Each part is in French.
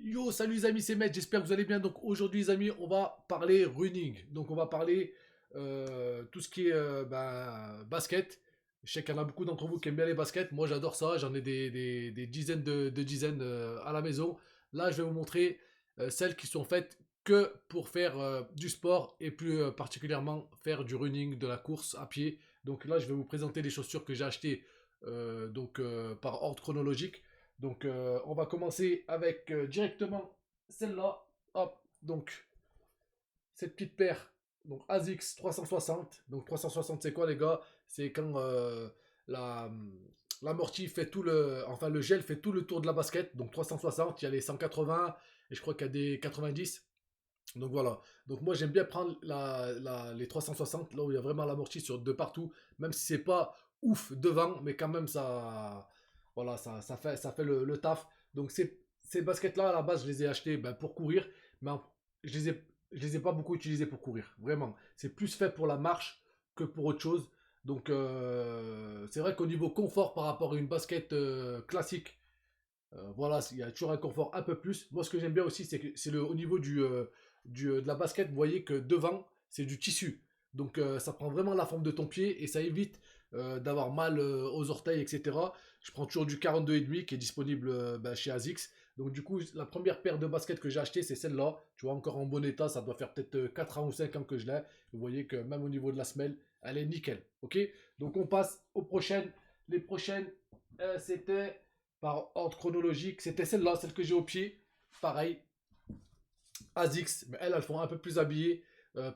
Yo, salut les amis, c'est Matt, j'espère que vous allez bien. Donc aujourd'hui les amis, on va parler running. Donc on va parler tout ce qui est basket. Je sais qu'il y en a beaucoup d'entre vous qui aiment bien les baskets. Moi j'adore ça, j'en ai des dizaines de dizaines à la maison. Là je vais vous montrer celles qui sont faites que pour faire du sport et plus particulièrement faire du running, de la course à pied. Donc là je vais vous présenter les chaussures que j'ai achetées par ordre chronologique. Donc, on va commencer avec directement celle-là. Hop, donc cette petite paire, donc ASICS 360. Donc 360, c'est quoi les gars? C'est quand la l'amorti fait tout enfin le gel fait tout le tour de la basket. Donc 360, il y a les 180 et je crois qu'il y a des 90. Donc voilà. Donc moi j'aime bien prendre les 360 là où il y a vraiment l'amorti sur de partout, même si c'est pas ouf devant, mais quand même ça, voilà, ça fait le taf. Donc ces baskets là à la base je les ai achetées pour courir, mais je les ai, je les ai pas beaucoup utilisées pour courir. Vraiment, c'est plus fait pour la marche que pour autre chose. Donc c'est vrai qu'au niveau confort par rapport à une basket classique, voilà, il y a toujours un confort un peu plus. Moi, ce que j'aime bien aussi, c'est que c'est au niveau de la basket, vous voyez que devant, c'est du tissu. Donc, ça prend vraiment la forme de ton pied et ça évite d'avoir mal aux orteils, etc. Je prends toujours du 42,5 qui est disponible chez ASICS. Donc, du coup, la première paire de baskets que j'ai acheté, c'est celle-là. Tu vois, encore en bon état, ça doit faire peut-être 4 ans ou 5 ans que je l'ai. Vous voyez que même au niveau de la semelle, elle est nickel. Ok. Donc, on passe aux prochaines. Les prochaines, c'était par ordre chronologique. C'était celle-là, celle que j'ai au pied. Pareil, ASICS, mais elles font un peu plus habillées.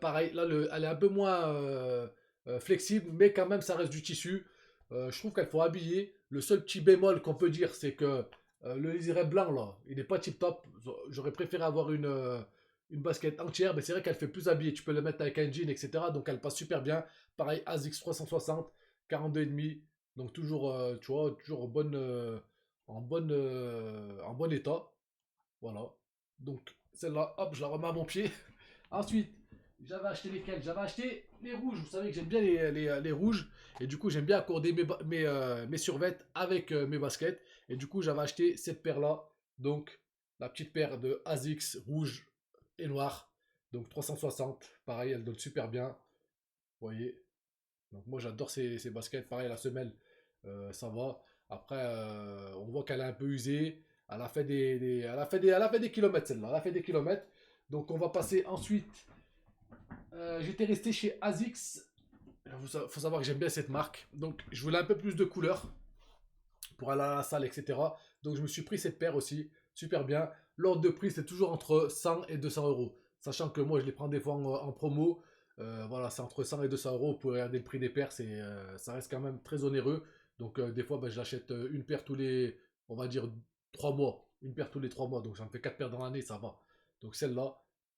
Pareil, là, elle est un peu moins flexible, mais quand même, ça reste du tissu. Je trouve qu'elles font habiller. Le seul petit bémol qu'on peut dire, c'est que le liseré blanc, là, il n'est pas tip top. J'aurais préféré avoir une basket entière, mais c'est vrai qu'elle fait plus habillée. Tu peux le mettre avec un jean, etc. Donc, elle passe super bien. Pareil, ASICS 360, 42,5. Donc, toujours, tu vois, toujours en bon état. Voilà. Donc, celle-là, hop, je la remets à mon pied. Ensuite, j'avais acheté lesquelles? J'avais acheté les rouges. Vous savez que j'aime bien les rouges. Et du coup, j'aime bien accorder mes survêtes avec mes baskets. Et du coup, j'avais acheté cette paire-là. Donc, la petite paire de ASICS rouge et noir. Donc, 360. Pareil, elle donne super bien. Vous voyez. Donc, moi, j'adore ces baskets. Pareil, la semelle, ça va. Après, on voit qu'elle est un peu usée. Elle a fait des kilomètres, celle-là. Elle a fait des kilomètres. Donc, on va passer ensuite. J'étais resté chez ASICS. Il faut savoir que j'aime bien cette marque. Donc, je voulais un peu plus de couleurs pour aller à la salle, etc. Donc, je me suis pris cette paire aussi. Super bien. L'ordre de prix, c'est toujours entre 100 et 200 euros. Sachant que moi, je les prends des fois en promo. Voilà, c'est entre 100 et 200 euros. Pour regarder le prix des paires, ça reste quand même très onéreux. Donc, des fois, je l'achète une paire tous les, on va dire, 3 mois. Une paire tous les 3 mois. Donc, ça me fait 4 paires dans l'année, ça va. Donc, celle-là.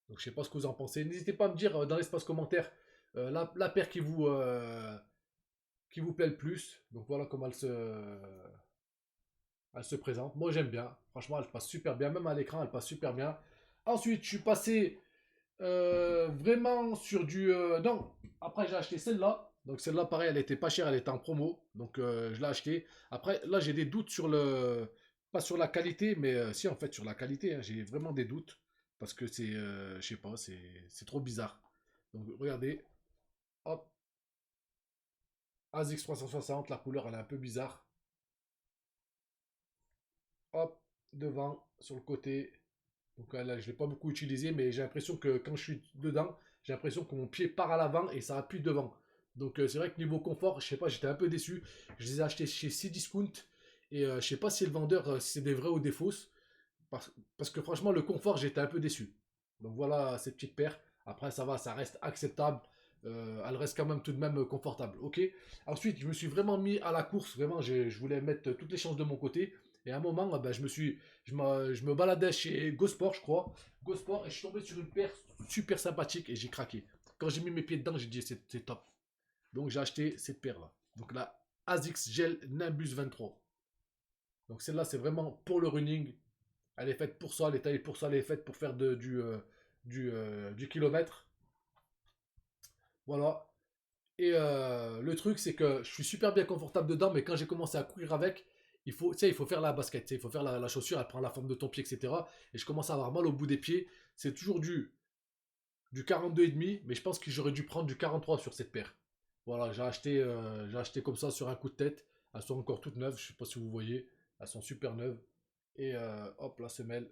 Donc, je sais pas ce que vous en pensez. N'hésitez pas à me dire dans l'espace commentaire la paire qui vous plaît le plus. Donc, voilà comment elle se présente. Moi, j'aime bien. Franchement, elle passe super bien. Même à l'écran, elle passe super bien. Ensuite, je suis passé vraiment sur du. Non, après, j'ai acheté celle-là. Donc, celle-là, pareil, elle était pas chère, elle était en promo. Donc, je l'ai acheté. Après, là, j'ai des doutes sur le. Pas sur la qualité, mais si, en fait, sur la qualité. Hein, j'ai vraiment des doutes. Parce que c'est. Je sais pas, c'est trop bizarre. Donc, regardez. Hop. ASICS 360, la couleur, elle est un peu bizarre. Hop. Devant, sur le côté. Donc là, je ne l'ai pas beaucoup utilisé, mais j'ai l'impression que quand je suis dedans, j'ai l'impression que mon pied part à l'avant et ça appuie devant. Donc c'est vrai que niveau confort, je sais pas, j'étais un peu déçu. Je les ai achetés chez Cdiscount et je sais pas si le vendeur, si c'est des vrais ou des fausses. Parce que franchement, le confort, j'étais un peu déçu. Donc voilà cette petite paire. Après, ça va, ça reste acceptable. Elle reste quand même tout de même confortable. Ok. Ensuite, je me suis vraiment mis à la course. Vraiment, je voulais mettre toutes les chances de mon côté. Et à un moment, je me baladais chez GoSport, je crois. GoSport, et je suis tombé sur une paire super sympathique et j'ai craqué. Quand j'ai mis mes pieds dedans, j'ai dit c'est top. Donc j'ai acheté cette paire-là. Donc la ASICS Gel Nimbus 23. Donc celle-là, c'est vraiment pour le running. Elle est faite pour ça, elle est taillée pour ça, elle est faite pour faire du kilomètre. Voilà. Et le truc, c'est que je suis super bien confortable dedans, mais quand j'ai commencé à courir avec, il faut, tu sais, il faut faire la basket, tu sais, il faut faire la chaussure, elle prend la forme de ton pied, etc. Et je commence à avoir mal au bout des pieds. C'est toujours du 42,5, mais je pense que j'aurais dû prendre du 43 sur cette paire. Voilà, j'ai acheté comme ça sur un coup de tête. Elles sont encore toutes neuves, je sais pas si vous voyez. Elles sont super neuves. Et hop, la semelle.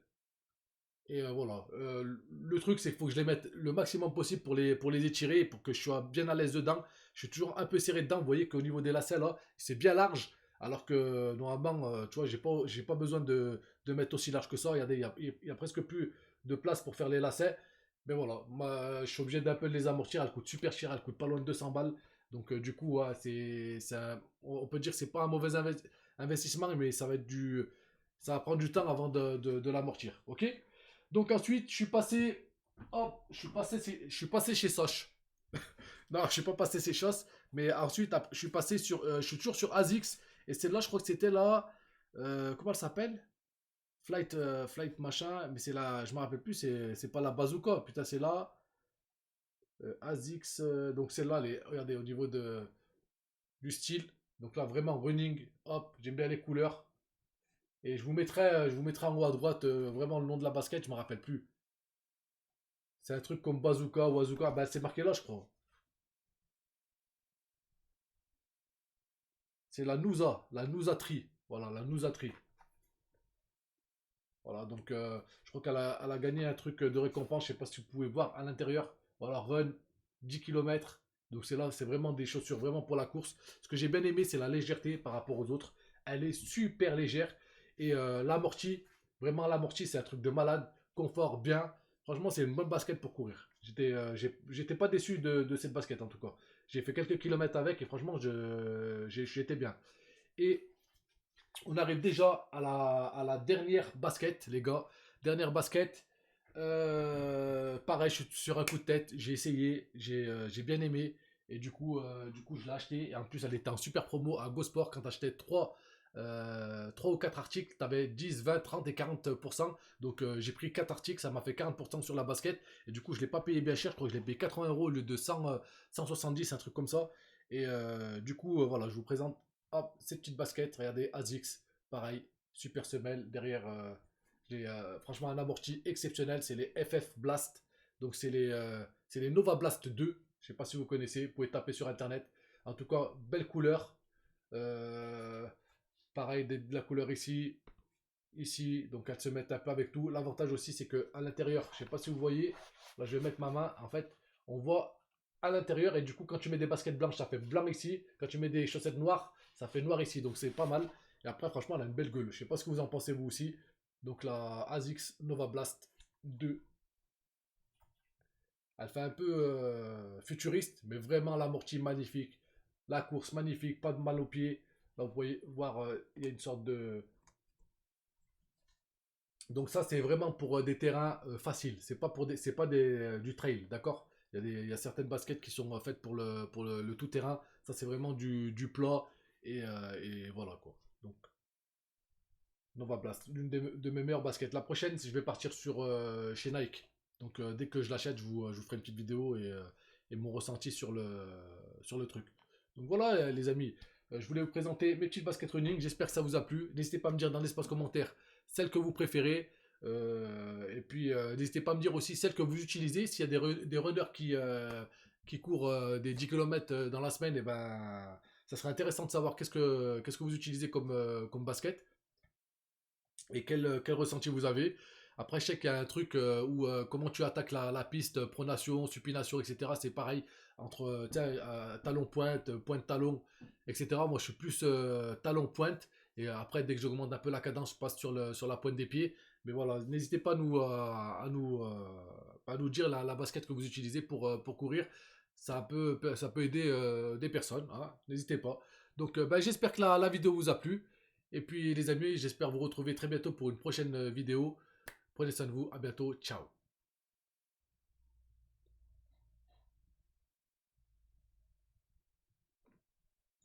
Et voilà. Le truc, c'est qu'il faut que je les mette le maximum possible pour les étirer, pour que je sois bien à l'aise dedans. Je suis toujours un peu serré dedans. Vous voyez qu'au niveau des lacets, là, c'est bien large. Alors que normalement, tu vois, j'ai pas besoin de mettre aussi large que ça. Regardez, il y a presque plus de place pour faire les lacets. Mais voilà, moi, je suis obligé d'un peu de les amortir. Elles coûtent super cher, elles coûtent pas loin de 200 balles. Donc, du coup, ouais, on peut dire que c'est pas un mauvais investissement, mais ça va prendre du temps avant de l'amortir. Ok? Donc ensuite, je suis passé chez Soch. Non, je suis pas passé chez Soch, mais ensuite, je suis passé je suis toujours sur ASICS, et celle-là, je crois que c'était là, comment elle s'appelle? Flight machin, mais c'est là, je me rappelle plus, c'est pas la Bazooka, putain, c'est là, ASICS, donc celle-là, regardez, au niveau du style, donc là, vraiment running, hop, j'aime bien les couleurs, et je vous mettrai en haut à droite, vraiment le nom de la basket, je me rappelle plus. C'est un truc comme Bazooka ou Azuka. Bah, c'est marqué là, je crois. C'est la Nusa Tree. Voilà, la Nusa Tree. Voilà, donc je crois elle a gagné un truc de récompense. Je sais pas si vous pouvez voir à l'intérieur. Voilà, run 10 km. Donc c'est là, c'est vraiment des chaussures vraiment pour la course. Ce que j'ai bien aimé, c'est la légèreté par rapport aux autres. Elle est super légère. Et l'amorti, vraiment l'amorti, c'est un truc de malade. Confort, bien. Franchement, c'est une bonne basket pour courir. J'étais pas déçu de cette basket en tout cas. J'ai fait quelques kilomètres avec et franchement, j'étais bien. Et on arrive déjà à la dernière basket, les gars. Dernière basket. Pareil, je suis sur un coup de tête. J'ai essayé, j'ai bien aimé. Et du coup, je l'ai acheté. Et en plus, elle était en super promo à GoSport. Quand tu achetais 3 ou 4 articles, tu avais 10, 20, 30 et 40%. Donc, j'ai pris 4 articles. Ça m'a fait 40% sur la basket. Et du coup, je ne l'ai pas payé bien cher. Je crois que je l'ai payé 80 euros au lieu de 170, un truc comme ça. Et voilà, je vous présente hop, ces petites baskets. Regardez, ASICS. Pareil, super semelle. Derrière, franchement, un amorti exceptionnel. C'est les FF Blast. Donc, c'est les Nova Blast 2. Je sais pas si vous connaissez. Vous pouvez taper sur internet. En tout cas, belle couleur. Euh, Pareil, de la couleur ici. Ici. Donc, elles se mettent un peu avec tout. L'avantage aussi, c'est que à l'intérieur, je sais pas si vous voyez. Là, je vais mettre ma main. En fait, on voit à l'intérieur. Et du coup, quand tu mets des baskets blanches, ça fait blanc ici. Quand tu mets des chaussettes noires, ça fait noir ici. Donc, c'est pas mal. Et après, franchement, elle a une belle gueule. Je sais pas ce que vous en pensez vous aussi. Donc la ASICS Nova Blast 2. Elle fait un peu futuriste, mais vraiment l'amorti magnifique. La course magnifique, pas de mal aux pieds. Là, vous pouvez voir, il y a une sorte de... Donc ça, c'est vraiment pour des terrains faciles. C'est pas du trail, d'accord? Il y a certaines baskets qui sont faites pour le tout terrain. Ça, c'est vraiment du plat. Et voilà quoi. Donc Nova Blast, l'une de mes meilleures baskets. La prochaine, je vais partir chez Nike. Donc dès que je l'achète, je vous ferai une petite vidéo et mon ressenti sur le truc. Donc voilà les amis, je voulais vous présenter mes petites baskets running. J'espère que ça vous a plu. N'hésitez pas à me dire dans l'espace commentaire celle que vous préférez. Et puis n'hésitez pas à me dire aussi celle que vous utilisez. S'il y a des runners qui courent des 10 km dans la semaine, et ben, ça serait intéressant de savoir qu'est-ce que vous utilisez comme basket et quel ressenti vous avez. Après, je sais qu'il y a un truc où comment tu attaques la piste, pronation, supination, etc. C'est pareil entre talon pointe, pointe talon, etc. Moi, je suis plus talon pointe. Et après, dès que j'augmente un peu la cadence, je passe sur la pointe des pieds. Mais voilà, n'hésitez pas à nous dire la basket que vous utilisez pour courir. Ça peut aider des personnes, hein. N'hésitez pas. Donc, ben, j'espère que la vidéo vous a plu. Et puis les amis, j'espère vous retrouver très bientôt pour une prochaine vidéo. Prenez soin de vous, à bientôt, ciao.